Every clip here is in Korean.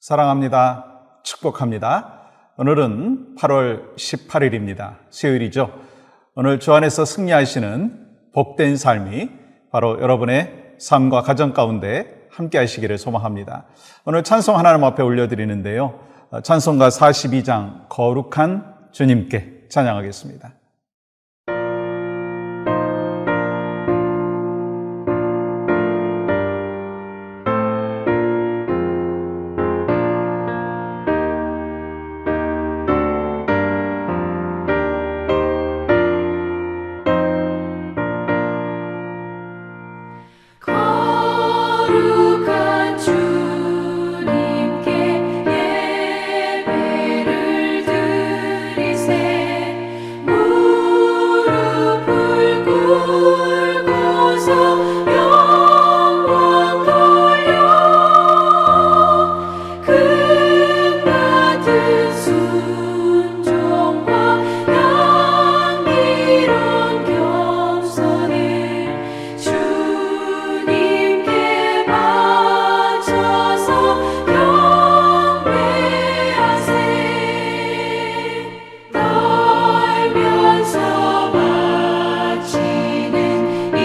사랑합니다. 축복합니다. 오늘은 8월 18일입니다. 수요일이죠. 오늘 주 안에서 승리하시는 복된 삶이 바로 여러분의 삶과 가정 가운데 함께 하시기를 소망합니다. 오늘 찬송 하나님 앞에 올려드리는데요. 찬송가 42장 거룩한 주님께 찬양하겠습니다. 거룩한 주님께 예배를 드리세 무릎을 꿇고서 영광 돌려 금같은 순종과 향기로운 겸손을 주님께 바쳐서 경배하세 떨면서 바치는 이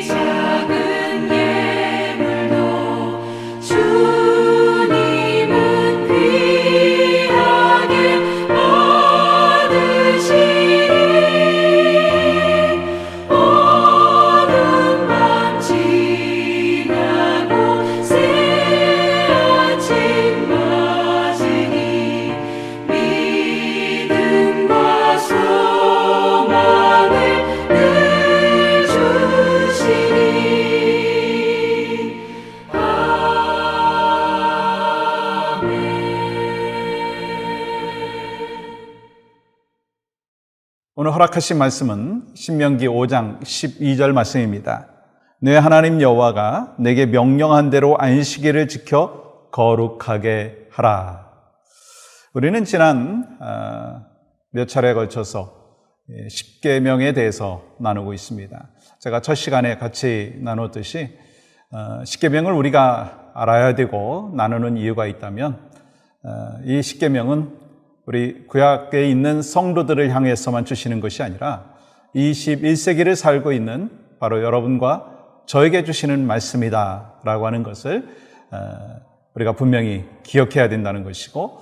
작은 예물도 주님은 귀하게 받으시리 어두운 밤 지나고 새 아침 맞으니 믿음과 소망을 늘 주시니 아멘. 오늘 허락하신 말씀은 신명기 5장 12절 말씀입니다. 내 하나님 여호와가 내게 명령한 대로 안식일을 지켜 거룩하게 하라. 우리는 지난 몇 차례에 걸쳐서 십계명에 대해서 나누고 있습니다. 제가 첫 시간에 같이 나눴듯이 십계명을 우리가 알아야 되고 나누는 이유가 있다면 이 십계명은 우리 구약에 있는 성도들을 향해서만 주시는 것이 아니라 21세기를 살고 있는 바로 여러분과 저에게 주시는 말씀이다라고 하는 것을 우리가 분명히 기억해야 된다는 것이고,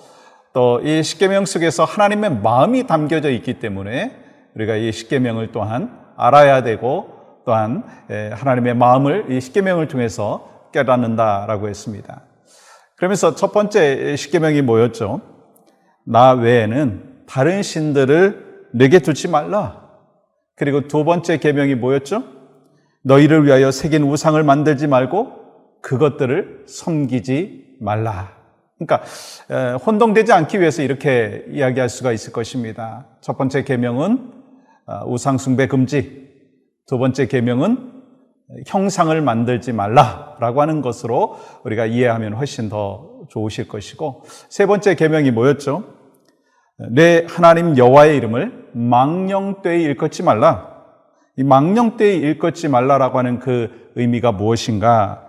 또 이 십계명 속에서 하나님의 마음이 담겨져 있기 때문에 우리가 이 십계명을 또한 알아야 되고, 또한 하나님의 마음을 이 십계명을 통해서 깨닫는다라고 했습니다. 그러면서 첫 번째 십계명이 뭐였죠? 나 외에는 다른 신들을 내게 두지 말라. 그리고 두 번째 계명이 뭐였죠? 너희를 위하여 새긴 우상을 만들지 말고 그것들을 섬기지 말라. 그러니까 혼동되지 않기 위해서 이렇게 이야기할 수가 있을 것입니다. 첫 번째 계명은 우상 숭배 금지, 두 번째 계명은 형상을 만들지 말라라고 하는 것으로 우리가 이해하면 훨씬 더 좋으실 것이고, 세 번째 계명이 뭐였죠? 내 하나님 여호와의 이름을 망령되이 일컫지 말라. 이 망령되이 일컫지 말라라고 하는 그 의미가 무엇인가?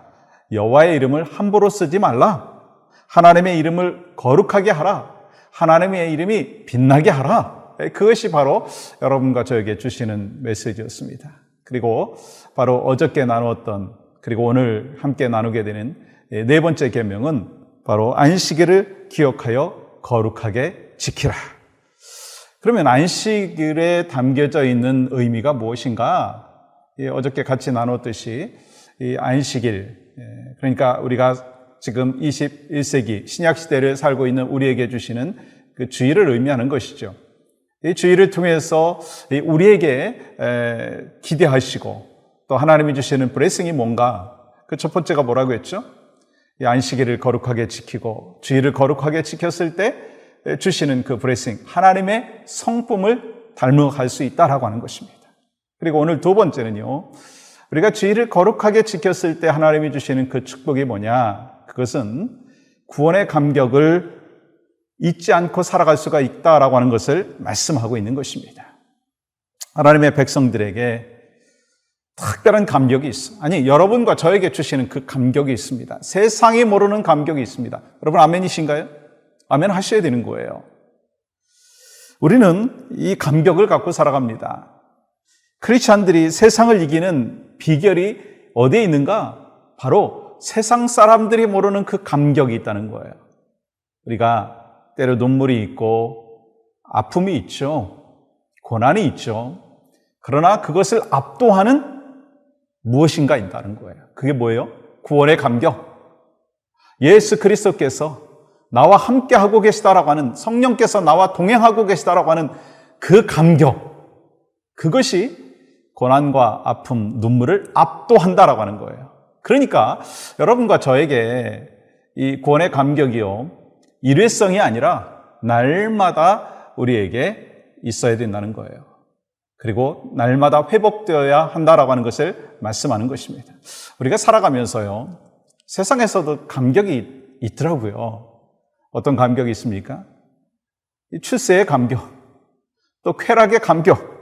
여호와의 이름을 함부로 쓰지 말라. 하나님의 이름을 거룩하게 하라. 하나님의 이름이 빛나게 하라. 그것이 바로 여러분과 저에게 주시는 메시지였습니다. 그리고 바로 어저께 나누었던, 그리고 오늘 함께 나누게 되는 네 번째 계명은 바로 안식일을 기억하여 거룩하게 지키라. 그러면 안식일에 담겨져 있는 의미가 무엇인가? 어저께 같이 나눴듯이 이 안식일, 그러니까 우리가 지금 21세기 신약시대를 살고 있는 우리에게 주시는 그 주일을 의미하는 것이죠. 이 주일을 통해서 우리에게 기대하시고 또 하나님이 주시는 블레싱이 뭔가? 그 첫 번째가 뭐라고 했죠? 이 안식일을 거룩하게 지키고 주일을 거룩하게 지켰을 때 주시는 그 블레싱, 하나님의 성품을 닮아갈 수 있다라고 하는 것입니다. 그리고 오늘 두 번째는요, 우리가 주일을 거룩하게 지켰을 때 하나님이 주시는 그 축복이 뭐냐? 그것은 구원의 감격을 잊지 않고 살아갈 수가 있다라고 하는 것을 말씀하고 있는 것입니다. 하나님의 백성들에게 특별한 감격이 있어. 아니, 여러분과 저에게 주시는 그 감격이 있습니다. 세상이 모르는 감격이 있습니다. 여러분 아멘이신가요? 아멘 하셔야 되는 거예요. 우리는 이 감격을 갖고 살아갑니다. 크리스찬들이 세상을 이기는 비결이 어디에 있는가? 바로 세상 사람들이 모르는 그 감격이 있다는 거예요. 우리가 때로 눈물이 있고 아픔이 있죠. 고난이 있죠. 그러나 그것을 압도하는 무엇인가 있다는 거예요. 그게 뭐예요? 구원의 감격. 예수 그리스도께서 나와 함께 하고 계시다라고 하는, 성령께서 나와 동행하고 계시다라고 하는 그 감격, 그것이 고난과 아픔, 눈물을 압도한다라고 하는 거예요. 그러니까 여러분과 저에게 이 구원의 감격이요, 일회성이 아니라 날마다 우리에게 있어야 된다는 거예요. 그리고 날마다 회복되어야 한다라고 하는 것을 말씀하는 것입니다. 우리가 살아가면서요, 세상에서도 감격이 있더라고요. 어떤 감격이 있습니까? 출세의 감격, 또 쾌락의 감격,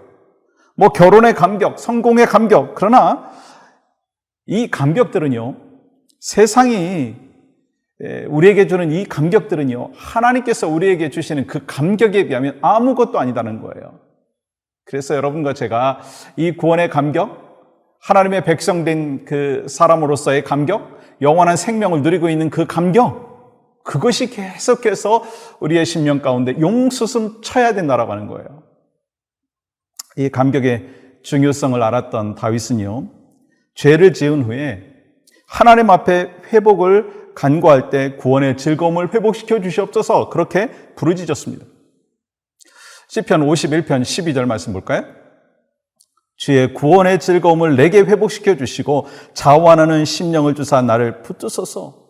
뭐 결혼의 감격, 성공의 감격. 그러나 이 감격들은요, 세상이 우리에게 주는 이 감격들은요, 하나님께서 우리에게 주시는 그 감격에 비하면 아무것도 아니다는 거예요. 그래서 여러분과 제가 이 구원의 감격, 하나님의 백성된 그 사람으로서의 감격, 영원한 생명을 누리고 있는 그 감격, 그것이 계속해서 우리의 심령 가운데 용수순 쳐야 된다라고 하는 거예요. 이 감격의 중요성을 알았던 다윗은요, 죄를 지은 후에 하나님 앞에 회복을 간구할 때 구원의 즐거움을 회복시켜 주시옵소서, 그렇게 부르짖었습니다. 시편 51편 12절 말씀 볼까요? 주의 구원의 즐거움을 내게 회복시켜 주시고 자원하는 심령을 주사 나를 붙드소서.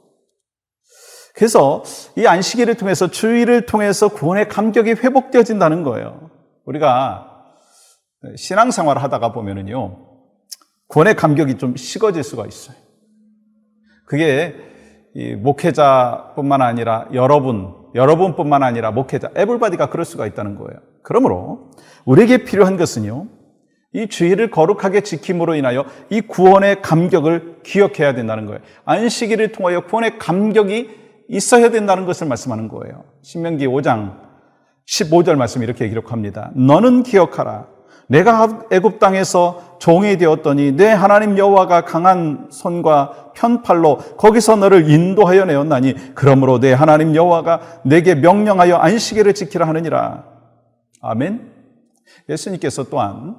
그래서 이 안식일을 통해서, 주일을 통해서 구원의 감격이 회복되어진다는 거예요. 우리가 신앙생활을 하다가 보면은요, 구원의 감격이 좀 식어질 수가 있어요. 그게 이 목회자뿐만 아니라 여러분뿐만 아니라 목회자, 에블바디가 그럴 수가 있다는 거예요. 그러므로 우리에게 필요한 것은요, 이 주일을 거룩하게 지킴으로 인하여 이 구원의 감격을 기억해야 된다는 거예요. 안식일을 통하여 구원의 감격이 있어야 된다는 것을 말씀하는 거예요. 신명기 5장 15절 말씀 이렇게 기록합니다. 너는 기억하라. 내가 애굽 땅에서 종이 되었더니 내 하나님 여호와가 강한 손과 편팔로 거기서 너를 인도하여 내었나니 그러므로 내 하나님 여호와가 내게 명령하여 안식일을 지키라 하느니라. 아멘. 예수님께서 또한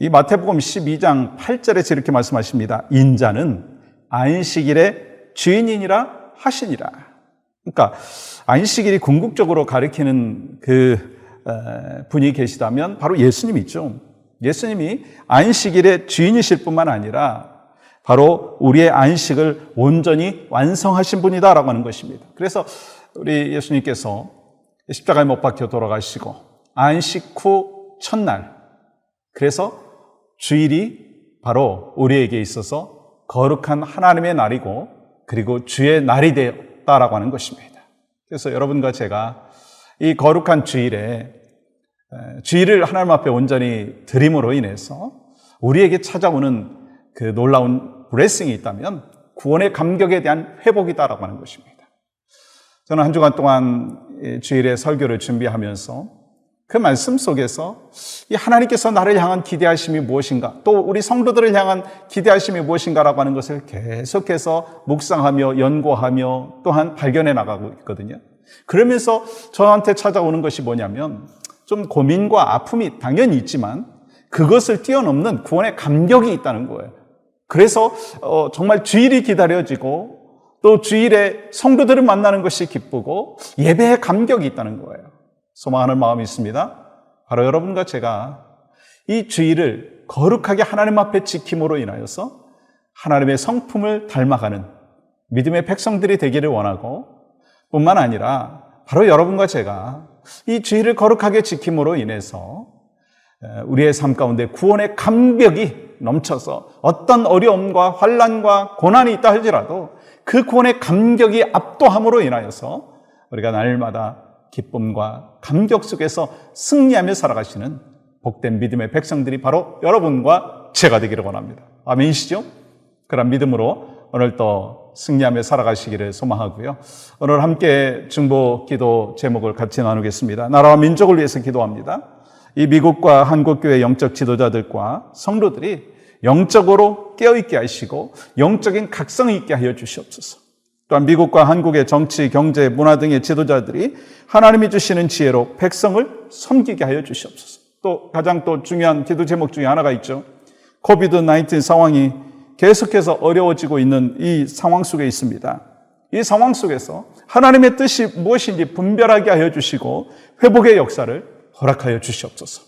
이 마태복음 12장 8절에서 이렇게 말씀하십니다. 인자는 안식일의 주인이니라 하시니라. 그러니까 안식일이 궁극적으로 가리키는 그 분이 계시다면 바로 예수님이죠. 예수님이 안식일의 주인이실 뿐만 아니라 바로 우리의 안식을 온전히 완성하신 분이다라고 하는 것입니다. 그래서 우리 예수님께서 십자가에 못 박혀 돌아가시고 안식 후 첫날, 그래서 주일이 바로 우리에게 있어서 거룩한 하나님의 날이고 그리고 주의 날이 되었다라고 하는 것입니다. 그래서 여러분과 제가 이 거룩한 주일에 주일을 하나님 앞에 온전히 드림으로 인해서 우리에게 찾아오는 그 놀라운 블레싱이 있다면 구원의 감격에 대한 회복이다라고 하는 것입니다. 저는 한 주간 동안 주일에 설교를 준비하면서 그 말씀 속에서 이 하나님께서 나를 향한 기대하심이 무엇인가, 또 우리 성도들을 향한 기대하심이 무엇인가라고 하는 것을 계속해서 묵상하며 연구하며 또한 발견해 나가고 있거든요. 그러면서 저한테 찾아오는 것이 뭐냐면 좀 고민과 아픔이 당연히 있지만 그것을 뛰어넘는 구원의 감격이 있다는 거예요. 그래서 정말 주일이 기다려지고 또 주일에 성도들을 만나는 것이 기쁘고 예배의 감격이 있다는 거예요. 소망하는 마음이 있습니다. 바로 여러분과 제가 이 주일을 거룩하게 하나님 앞에 지킴으로 인하여서 하나님의 성품을 닮아가는 믿음의 백성들이 되기를 원하고, 뿐만 아니라 바로 여러분과 제가 이 주일을 거룩하게 지킴으로 인해서 우리의 삶 가운데 구원의 감격이 넘쳐서 어떤 어려움과 환난과 고난이 있다 할지라도 그 구원의 감격이 압도함으로 인하여서 우리가 날마다 기쁨과 감격 속에서 승리하며 살아가시는 복된 믿음의 백성들이 바로 여러분과 제가 되기를 원합니다. 아멘이시죠? 그런 믿음으로 오늘 또 승리하며 살아가시기를 소망하고요. 오늘 함께 중보 기도 제목을 같이 나누겠습니다. 나라와 민족을 위해서 기도합니다. 이 미국과 한국교회 영적 지도자들과 성도들이 영적으로 깨어있게 하시고 영적인 각성이 있게 하여 주시옵소서. 또한 미국과 한국의 정치, 경제, 문화 등의 지도자들이 하나님이 주시는 지혜로 백성을 섬기게 하여 주시옵소서. 또 가장 또 중요한 기도 제목 중에 하나가 있죠. 코비드-19 상황이 계속해서 어려워지고 있는 이 상황 속에 있습니다. 이 상황 속에서 하나님의 뜻이 무엇인지 분별하게 하여 주시고 회복의 역사를 허락하여 주시옵소서.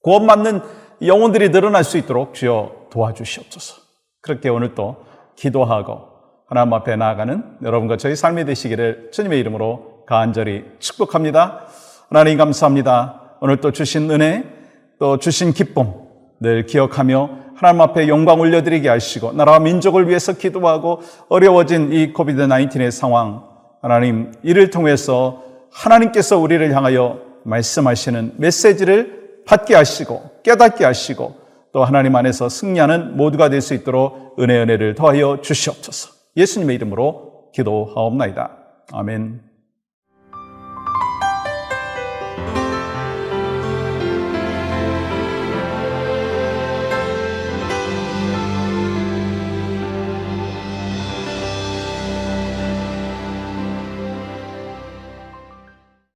구원받는 영혼들이 늘어날 수 있도록 주여 도와주시옵소서. 그렇게 오늘 또 기도하고 하나님 앞에 나아가는 여러분과 저희 삶이 되시기를 주님의 이름으로 간절히 축복합니다. 하나님 감사합니다. 오늘 또 주신 은혜, 또 주신 기쁨 늘 기억하며 하나님 앞에 영광 올려드리게 하시고 나라와 민족을 위해서 기도하고 어려워진 이 코비드-19의 상황, 하나님 이를 통해서 하나님께서 우리를 향하여 말씀하시는 메시지를 받게 하시고 깨닫게 하시고 또 하나님 안에서 승리하는 모두가 될 수 있도록 은혜를 더하여 주시옵소서. 예수님의 이름으로 기도하옵나이다. 아멘.